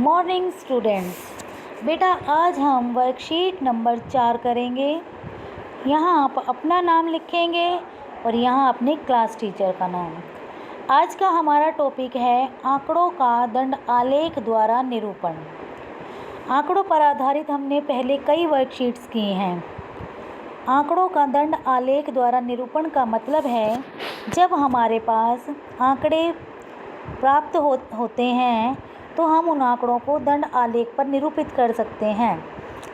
Morning students, बेटा आज हम वर्कशीट नंबर 4 करेंगे। यहाँ आप अपना नाम लिखेंगे और यहाँ अपने क्लास टीचर का नाम। आज का हमारा टॉपिक है आंकड़ों का दंड आलेख द्वारा निरूपण। आंकड़ों पर आधारित हमने पहले कई वर्कशीट्स की हैं। आंकड़ों का दंड आलेख द्वारा निरूपण का मतलब है जब हमारे पास आंकड़े प्राप्त होते हैं तो हम उन आंकड़ों को दंड आलेख पर निरूपित कर सकते हैं।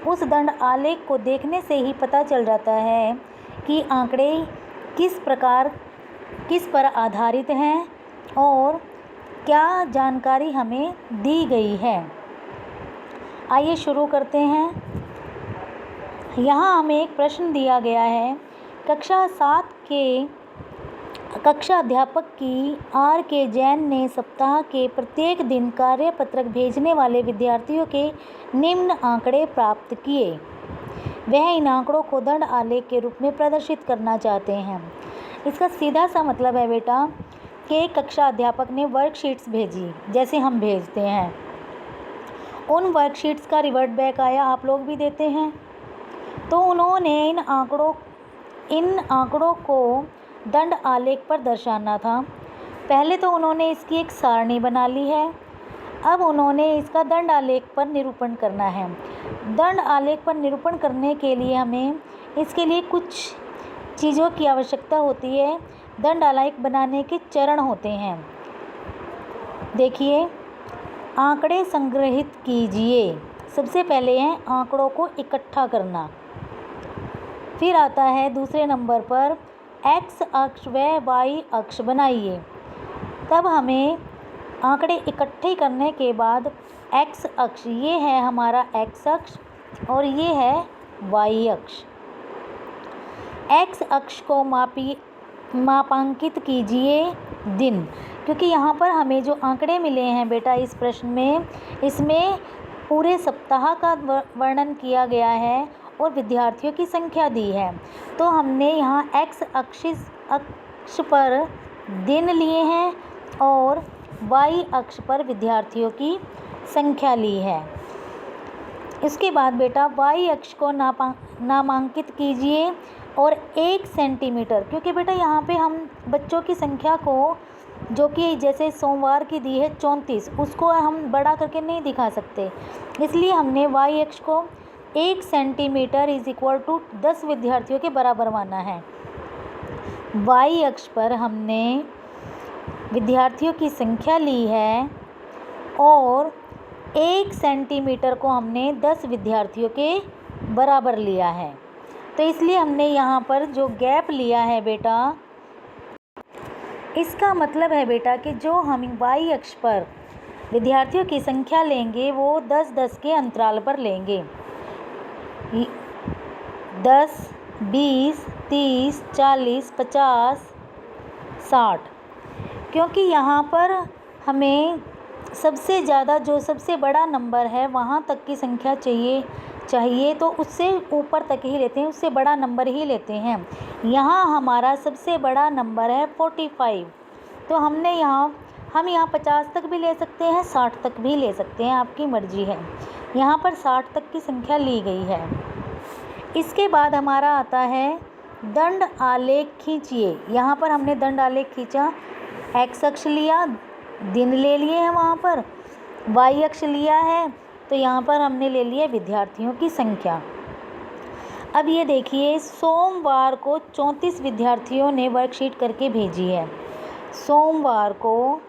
उस दंड आलेख को देखने से ही पता चल जाता है कि आंकड़े किस पर आधारित हैं और क्या जानकारी हमें दी गई है। आइए शुरू करते हैं। यहाँ हमें एक प्रश्न दिया गया है। कक्षा 7 के कक्षा अध्यापक की आर के जैन ने सप्ताह के प्रत्येक दिन कार्यपत्रक भेजने वाले विद्यार्थियों के निम्न आंकड़े प्राप्त किए। वह इन आंकड़ों को दंड आलेख के रूप में प्रदर्शित करना चाहते हैं। इसका सीधा सा मतलब है बेटा कि कक्षा अध्यापक ने वर्कशीट्स भेजी, जैसे हम भेजते हैं। उन वर्कशीट्स का रिवर्ट बैक आया, आप लोग भी देते हैं। तो उन्होंने इन आंकड़ों को दंड आलेख पर दर्शाना था। पहले तो उन्होंने इसकी एक सारणी बना ली है। अब उन्होंने इसका दंड आलेख पर निरूपण करना है। दंड आलेख पर निरूपण करने के लिए हमें इसके लिए कुछ चीज़ों की आवश्यकता होती है। दंड आलेख बनाने के चरण होते हैं। देखिए, आंकड़े संग्रहित कीजिए। सबसे पहले है आंकड़ों को इकट्ठा करना। फिर आता है दूसरे नंबर पर एक्स अक्ष व वाई अक्ष बनाइए। तब हमें आंकड़े इकट्ठे करने के बाद एक्स अक्ष, ये है हमारा एक्स अक्ष और ये है वाई अक्ष। एक्स अक्ष को मापांकित कीजिए दिन, क्योंकि यहाँ पर हमें जो आंकड़े मिले हैं बेटा इस प्रश्न में, इसमें पूरे सप्ताह का वर्णन किया गया है और विद्यार्थियों की संख्या दी है। तो हमने यहाँ एक्स अक्ष पर दिन लिए हैं और वाई अक्ष पर विद्यार्थियों की संख्या ली है। इसके बाद बेटा वाई अक्ष को नामांकित कीजिए और 1 सेंटीमीटर, क्योंकि बेटा यहाँ पे हम बच्चों की संख्या को, जो कि जैसे सोमवार की दी है 34, उसको हम बड़ा करके नहीं दिखा सकते, इसलिए हमने वाई अक्ष को 1 सेंटीमीटर = 10 विद्यार्थियों के बराबर माना है। वाई अक्ष पर हमने विद्यार्थियों की संख्या ली है और 1 सेंटीमीटर को हमने 10 विद्यार्थियों के बराबर लिया है। तो इसलिए हमने यहाँ पर जो गैप लिया है बेटा, इसका मतलब है बेटा कि जो हम वाई अक्ष पर विद्यार्थियों की संख्या लेंगे वो 10-10 के अंतराल पर लेंगे। 10, 20, 30, 40, 50, 60, क्योंकि यहाँ पर हमें सबसे ज़्यादा जो सबसे बड़ा नंबर है वहाँ तक की संख्या चाहिए तो उससे ऊपर तक ही लेते हैं, उससे बड़ा नंबर ही लेते हैं। यहाँ हमारा सबसे बड़ा नंबर है 45, तो हम यहाँ 50 तक भी ले सकते हैं, 60 तक भी ले सकते हैं, आपकी मर्जी है। यहाँ पर 60 तक की संख्या ली गई है। इसके बाद हमारा आता है दंड आलेख खींचिए। यहाँ पर हमने दंड आलेख खींचा, एक्स अक्ष लिया, दिन ले लिए हैं, वहाँ पर वाई अक्ष लिया है, तो यहाँ पर हमने ले लिया विद्यार्थियों की संख्या। अब ये देखिए, सोमवार को 34 विद्यार्थियों ने वर्कशीट करके भेजी है। सोमवार को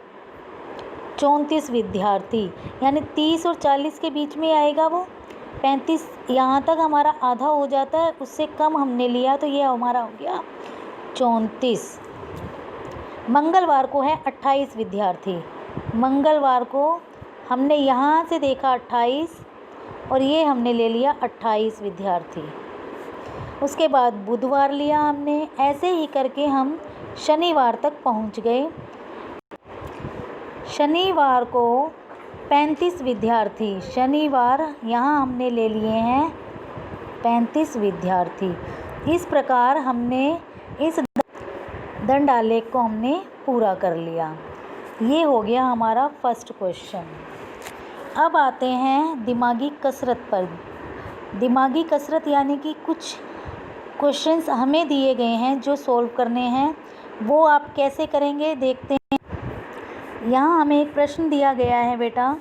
34 विद्यार्थी, यानी 30 और 40 के बीच में आएगा वो 35, यहाँ तक हमारा आधा हो जाता है, उससे कम हमने लिया तो ये हमारा हो गया 34। मंगलवार को है 28 विद्यार्थी। मंगलवार को हमने यहाँ से देखा 28 और ये हमने ले लिया 28 विद्यार्थी। उसके बाद बुधवार लिया हमने, ऐसे ही करके हम शनिवार तक पहुँच गए। शनिवार को 35 विद्यार्थी, शनिवार यहाँ हमने ले लिए हैं 35 विद्यार्थी। इस प्रकार हमने इस दंड आलेख को हमने पूरा कर लिया। ये हो गया हमारा फर्स्ट क्वेश्चन। अब आते हैं दिमागी कसरत पर। दिमागी कसरत यानी कि कुछ क्वेश्चंस हमें दिए गए हैं जो सॉल्व करने हैं, वो आप कैसे करेंगे देखते हैं। यहाँ हमें एक प्रश्न दिया गया है बेटा,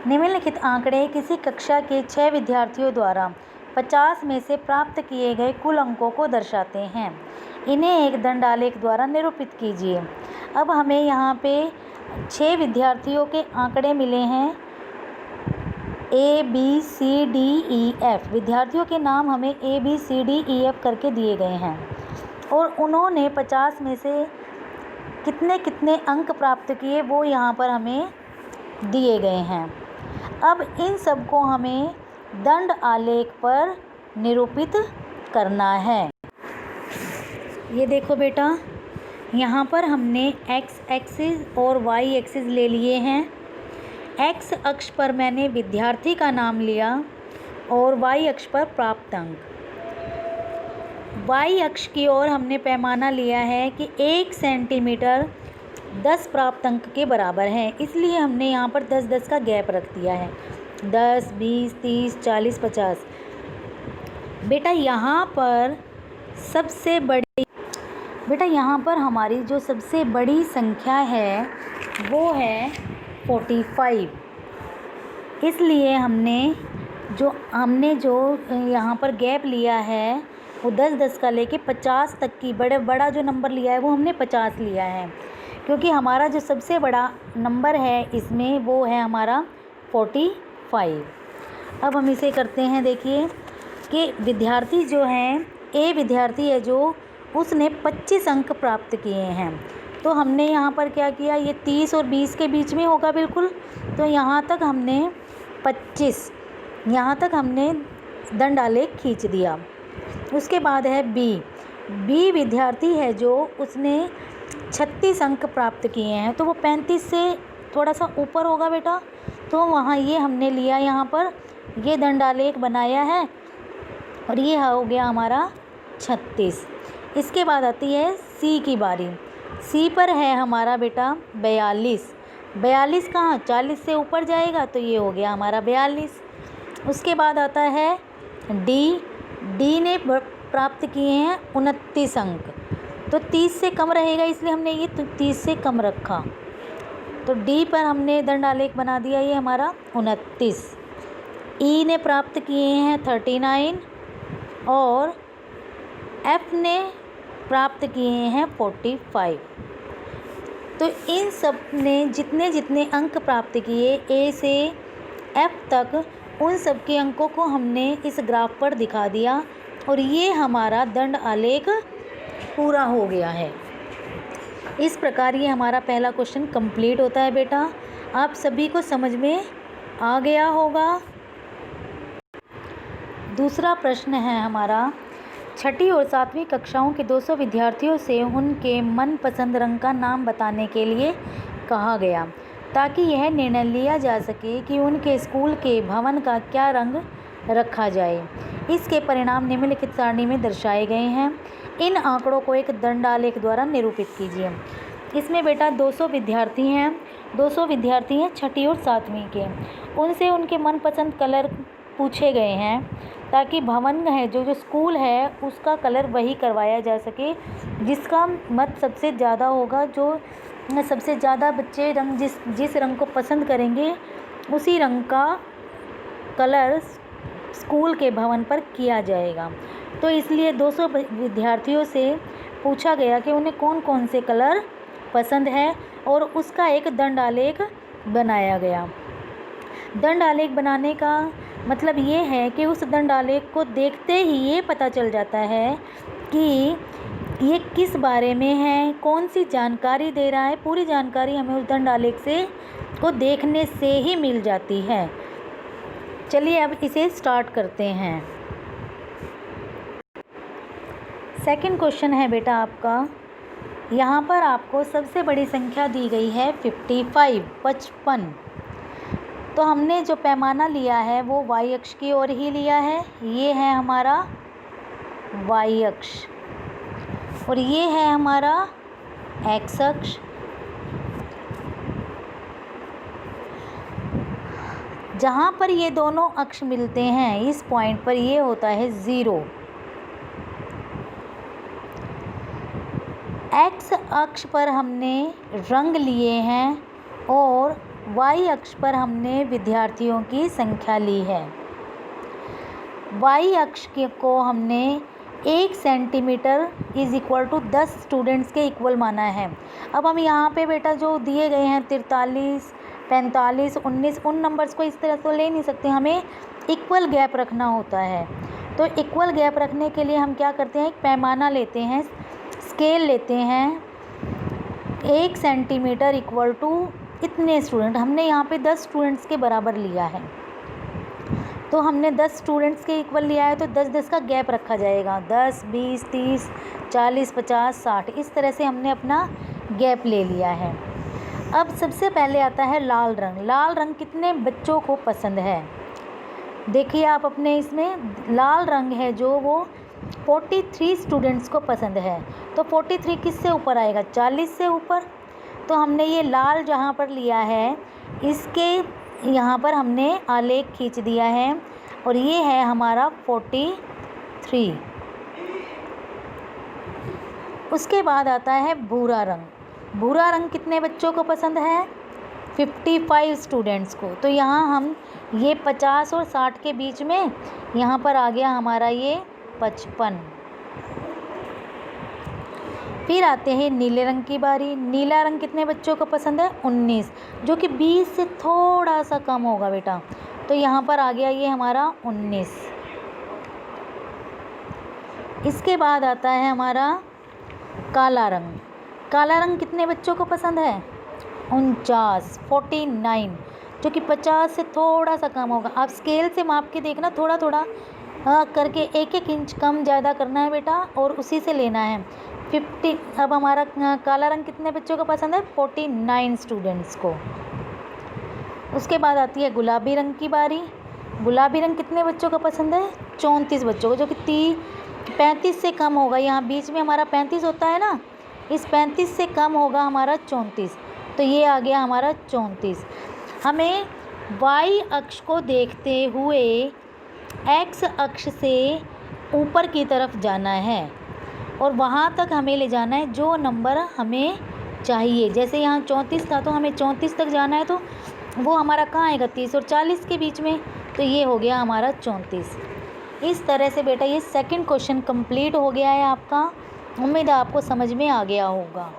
निम्नलिखित आंकड़े किसी कक्षा के 6 विद्यार्थियों द्वारा 50 में से प्राप्त किए गए कुल अंकों को दर्शाते हैं। इन्हें एक दंडालेख द्वारा निरूपित कीजिए। अब हमें यहाँ पे 6 विद्यार्थियों के आंकड़े मिले हैं, ABCDEF। विद्यार्थियों के नाम हमें ABCDEF करके दिए गए हैं और उन्होंने 50 में से कितने कितने अंक प्राप्त किए वो यहाँ पर हमें दिए गए हैं। अब इन सब को हमें दंड आलेख पर निरूपित करना है। ये देखो बेटा, यहाँ पर हमने x एक्सिस और y एक्सिस ले लिए हैं। x अक्ष पर मैंने विद्यार्थी का नाम लिया और y अक्ष पर प्राप्त अंक। y अक्ष की ओर हमने पैमाना लिया है कि 1 सेंटीमीटर 10 प्राप्त अंक के बराबर है, इसलिए हमने यहाँ पर 10-10 का गैप रख दिया है। 10, 20, 30, 40, 50। बेटा यहाँ पर हमारी जो सबसे बड़ी संख्या है वो है 45। इसलिए हमने जो यहाँ पर गैप लिया है वो 10-10 का लेके 50 तक की बड़ा जो नंबर लिया है वो हमने 50 लिया है, क्योंकि हमारा जो सबसे बड़ा नंबर है इसमें वो है हमारा 45। अब हम इसे करते हैं। देखिए कि विद्यार्थी जो हैं, ए विद्यार्थी है जो उसने 25 अंक प्राप्त किए हैं, तो हमने यहाँ पर क्या किया, ये 30 और 20 के बीच में होगा बिल्कुल, तो यहाँ तक हमने 25, यहाँ तक हमने दंडालेख खींच दिया। उसके बाद है बी विद्यार्थी है जो उसने 36 अंक प्राप्त किए हैं, तो वो 35 से थोड़ा सा ऊपर होगा बेटा, तो वहाँ ये हमने लिया, यहाँ पर ये दंडालेख बनाया है और ये हो गया हमारा 36। इसके बाद आती है सी की बारी। सी पर है हमारा बेटा 42। 42 कहाँ, 40 से ऊपर जाएगा, तो ये हो गया हमारा 42। उसके बाद आता है डी ने प्राप्त किए हैं 29 अंक, तो 30 से कम रहेगा, इसलिए हमने ये 30 से कम रखा, तो डी पर हमने दंडालेख बना दिया, ये हमारा 29। ई ने प्राप्त किए हैं 39 और एफ ने प्राप्त किए हैं 45। तो इन सब ने जितने जितने अंक प्राप्त किए ए से एफ तक, उन सब के अंकों को हमने इस ग्राफ पर दिखा दिया और ये हमारा दंड आलेख पूरा हो गया है। इस प्रकार ये हमारा पहला क्वेश्चन कंप्लीट होता है बेटा। आप सभी को समझ में आ गया होगा। दूसरा प्रश्न है हमारा, छठी और 7वीं कक्षाओं के 200 विद्यार्थियों से उनके मनपसंद रंग का नाम बताने के लिए कहा गया, ताकि यह निर्णय लिया जा सके कि उनके स्कूल के भवन का क्या रंग रखा जाए। इसके परिणाम निम्नलिखित सारणी में दर्शाए गए हैं। इन आंकड़ों को एक दंडालेख द्वारा निरूपित कीजिए। इसमें बेटा 200 विद्यार्थी हैं, 200 विद्यार्थी हैं छठी और 7वीं के, उनसे उनके मनपसंद कलर पूछे गए हैं, ताकि भवन है जो स्कूल है उसका कलर वही करवाया जा सके जिसका मत सबसे ज़्यादा होगा। जो सबसे ज़्यादा बच्चे जिस रंग को पसंद करेंगे उसी रंग का कलर स्कूल के भवन पर किया जाएगा। तो इसलिए 200 विद्यार्थियों से पूछा गया कि उन्हें कौन कौन से कलर पसंद है और उसका एक दंडालेख बनाया गया। दंडालेख बनाने का मतलब ये है कि उस दंडालेख को देखते ही ये पता चल जाता है कि ये किस बारे में है, कौन सी जानकारी दे रहा है। पूरी जानकारी हमें उस दंडालेख को देखने से ही मिल जाती है। चलिए अब इसे स्टार्ट करते हैं। सेकंड क्वेश्चन है बेटा आपका, यहाँ पर आपको सबसे बड़ी संख्या दी गई है 55। तो हमने जो पैमाना लिया है वो y अक्ष की ओर ही लिया है। ये है हमारा y अक्ष और ये है हमारा x अक्ष। जहाँ पर ये दोनों अक्ष मिलते हैं इस पॉइंट पर ये होता है 0। एक्स अक्ष पर हमने रंग लिए हैं और वाई अक्ष पर हमने विद्यार्थियों की संख्या ली है। वाई अक्ष को हमने 1 centimetre is equal to 10 students के इक्वल माना है। अब हम यहाँ पे बेटा जो दिए गए हैं 43, 45, 19 उन नंबर्स को इस तरह तो ले नहीं सकते, हमें इक्वल गैप रखना होता है। तो इक्वल गैप रखने के लिए हम क्या करते हैं, एक पैमाना लेते हैं, स्केल लेते हैं। 1 सेंटीमीटर इक्वल टू इतने स्टूडेंट, हमने यहाँ पे 10 स्टूडेंट्स के बराबर लिया है, तो हमने 10 स्टूडेंट्स के इक्वल लिया है तो 10-10 का गैप रखा जाएगा। 10, 20, 30, 40, 50, 60 इस तरह से हमने अपना गैप ले लिया है। अब सबसे पहले आता है लाल रंग। लाल रंग कितने बच्चों को पसंद है? देखिए आप अपने इसमें लाल रंग है जो वो 43 स्टूडेंट्स को पसंद है। तो 43 किससे ऊपर आएगा? 40 से ऊपर। तो हमने ये लाल जहाँ पर लिया है इसके यहाँ पर हमने आलेख खींच दिया है और ये है हमारा 43। उसके बाद आता है भूरा रंग। भूरा रंग कितने बच्चों को पसंद है? 55 स्टूडेंट्स को। तो यहाँ हम ये 50 और 60 के बीच में यहाँ पर आ गया हमारा ये 55। फिर आते हैं नीले रंग की बारी। नीला रंग कितने बच्चों को पसंद है? 19, जो कि 20 से थोड़ा सा कम होगा बेटा। तो यहाँ पर आ गया ये हमारा 19। इसके बाद आता है हमारा काला रंग। काला रंग कितने बच्चों को पसंद है? 49, 49, जो कि 50 से थोड़ा सा कम होगा। आप स्केल से माप के देखना, थोड़ा थोड़ा करके 1-1 इंच कम ज़्यादा करना है बेटा और उसी से लेना है। 50। अब हमारा काला रंग कितने बच्चों को पसंद है? 49 स्टूडेंट्स को। उसके बाद आती है गुलाबी रंग की बारी। गुलाबी रंग कितने बच्चों को पसंद है? 34 बच्चों को, जो कि 35 से कम होगा। यहाँ बीच में हमारा 35 होता है ना, इस 35 से कम होगा हमारा 34। तो ये आ गया हमारा 34। हमें वाई अक्ष को देखते हुए एक्स अक्ष से ऊपर की तरफ जाना है और वहाँ तक हमें ले जाना है जो नंबर हमें चाहिए। जैसे यहाँ 34 था तो हमें 34 तक जाना है, तो वो हमारा कहाँ आएगा? 30 और 40 के बीच में। तो ये हो गया हमारा 34। इस तरह से बेटा ये सेकंड क्वेश्चन कंप्लीट हो गया है आपका। उम्मीद है आपको समझ में आ गया होगा।